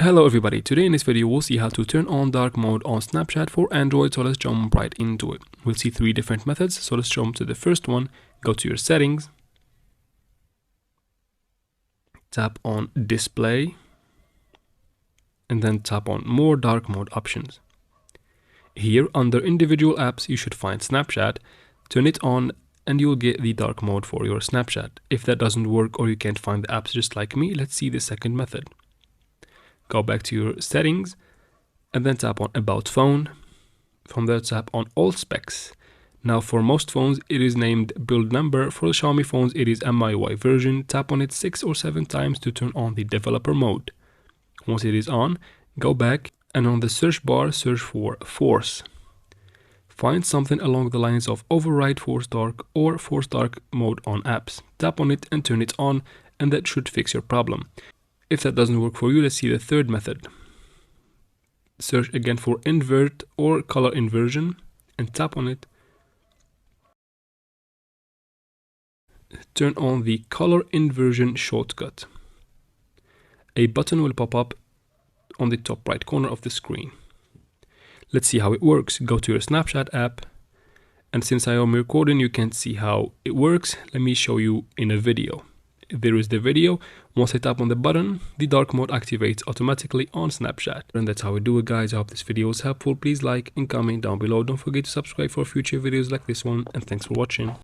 Hello everybody, today in this video we'll see how to turn on dark mode on Snapchat for Android, so let's jump right into it. We'll see three different methods, so let's jump to the first one. Go to your settings, tap on display, and then tap on more dark mode options. Here under individual apps you should find Snapchat, turn it on and you'll get the dark mode for your Snapchat. If that doesn't work or you can't find the apps just like me, let's see the second method. Go back to your settings and then tap on about phone. From there tap on all specs. Now for most phones it is named build number. For the Xiaomi phones it is MIUI version. Tap on it 6 or 7 times to turn on the developer mode. Once it is on, go back and on the search bar search for Force. Find something along the lines of override Force Dark or Force Dark mode on apps. Tap on it and turn it on, and that should fix your problem. If that doesn't work for you, let's see the third method. Search again for invert or color inversion and tap on it. Turn on the color inversion shortcut. A button will pop up on the top right corner of the screen. Let's see how it works. Go to your Snapchat app, and since I am recording you can't see how it works, let me show you in a video. There is the video. Once I tap on the button, the dark mode activates automatically on Snapchat. And that's how we do it, guys. I hope this video was helpful. Please like and comment down below. Don't forget to subscribe for future videos like this one, and thanks for watching.